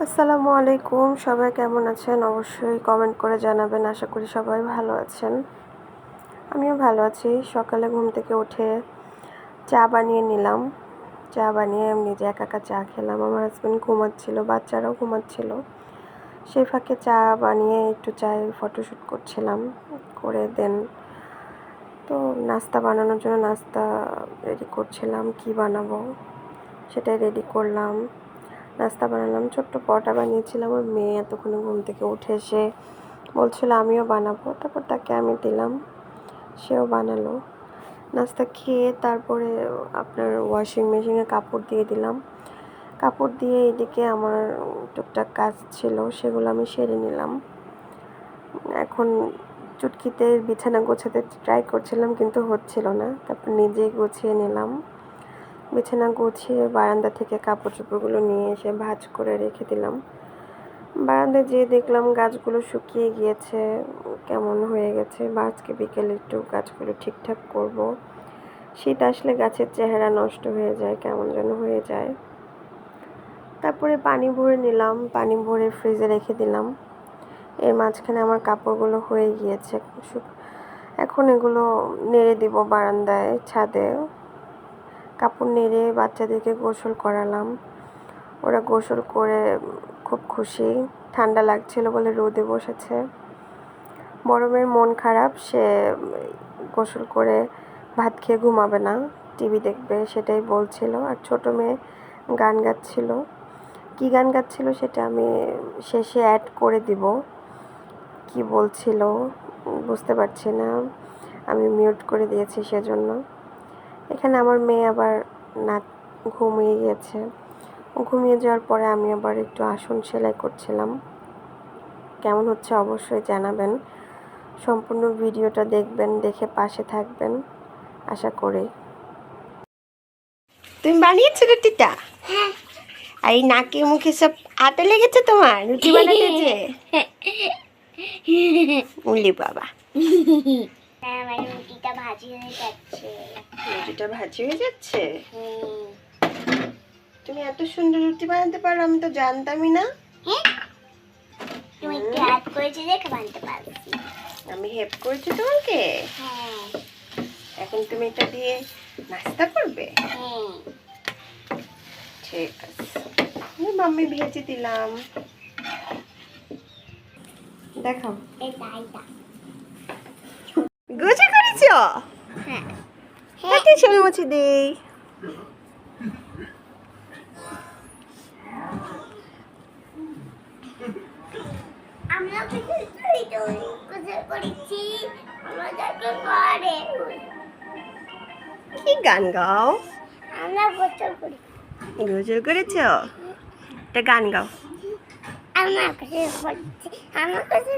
আসসালামু আলাইকুম, সবাই কেমন আছেন? অবশ্যই কমেন্ট করে জানাবেন। আশা করি সবাই ভালো আছেন। আমিও ভালো আছি। সকালে ঘুম থেকে উঠে চা বানিয়ে নিলাম। চা বানিয়ে আমি নিজে একা চা খেলাম। আমার হাজব্যান্ড ঘুমাচ্ছিল, বাচ্চারাও ঘুমাচ্ছিল। সেই ফাঁকে চা বানিয়ে একটু চায়ের ফটোশ্যুট করছিলাম। করে দেন তো নাস্তা বানানোর জন্য নাস্তা রেডি করছিলাম। কি বানাবো সেটাই রেডি করলাম। নাস্তা বানালাম, ছোট্ট পরোটা বানিয়েছিলাম। ওর মেয়ে এতক্ষণে ঘুম থেকে উঠে এসে বলছিল আমিও বানাবো, তারপর তাকে আমি দিলাম, সেও বানালো। নাস্তা খেয়ে তারপরে আপনার ওয়াশিং মেশিনে কাপড় দিয়ে দিলাম। কাপড় দিয়ে এদিকে আমার টুকটাক কাজ ছিল, সেগুলো আমি সেরে নিলাম। এখন চুটকিতে বিছানা গোছাতে ট্রাই করছিলাম, কিন্তু হচ্ছিল না। তারপর নিজেই গুছিয়ে নিলাম। বিছানা গুছিয়ে বারান্দা থেকে কাপড় চোপড়গুলো নিয়ে এসে ভাঁজ করে রেখে দিলাম। বারান্দায় যেয়ে দেখলাম গাছগুলো শুকিয়ে গিয়েছে, কেমন হয়ে গেছে। আজকে বিকেলে একটু গাছগুলো ঠিকঠাক করব। শীত আসলে গাছের চেহারা নষ্ট হয়ে যায়, কেমন যেন হয়ে যায়। তারপরে পানি ভরে নিলাম, পানি ভরে ফ্রিজে রেখে দিলাম। এর মাঝখানে আমার কাপড়গুলো হয়ে গিয়েছে। এখন এগুলো নেড়ে দিব বারান্দায়, ছাদে। কাপড় নেড়ে বাচ্চাদেরকে গোসল করালাম। ওরা গোসল করে খুব খুশি। ঠান্ডা লাগছিল বলে রোদে বসেছে। বড় মেয়ের মন খারাপ, সে গোসল করে ভাত খেয়ে ঘুমাবে না, টিভি দেখবে, সেটাই বলছিল। আর ছোট মেয়ে গান গাচ্ছিল। কি গান গাচ্ছিল সেটা আমি শেষে অ্যাড করে দিব। কি বলছিল বুঝতে পারছি না, আমি মিউট করে দিয়েছি সেজন্য। এখানে আমার মেয়ে আবার ঘুমিয়ে গিয়েছে। ঘুমিয়ে যাওয়ার পরে আমি আবার একটু আসন সেলাই করছিলাম। কেমন হচ্ছে অবশ্যই জানাবেন। সম্পূর্ণ ভিডিওটা দেখবেন, দেখে পাশে থাকবেন আশা করি। তুমি বানিয়েছো রুটিটা? হ্যাঁ। আর এই নাকে মুখে সব আটা লেগেছে তোমার রুটি বানাতে যে? উলি বাবা, আমার রুটিটা ভাজি হয়ে যাচ্ছে। রুটিটা ভাজি হয়ে যাচ্ছে? তুমি এত সুন্দর রুটি বানাতে পারো, আমি তো জানতামই না। তুমি একটু হেল্প করেছি দেখে বানাতে পারছি। আমি হেল্প করেছি তোমাকে? হ্যাঁ। এখন তুমি এটা দিয়ে নাস্তা করবে? হ্যাঁ। ঠিক আছে, মাম্মি ভেজে দিলাম। দেখো এটা গোছা করেছো? হ্যাঁ। হাতে চলে মুছে দেই। আমরা করেছি, আমরা যাকে করে কি গান গাও? আমরা গোসল করি। গোসল করেছো? একটা গান গাও। আমার কাছে আমার কাছে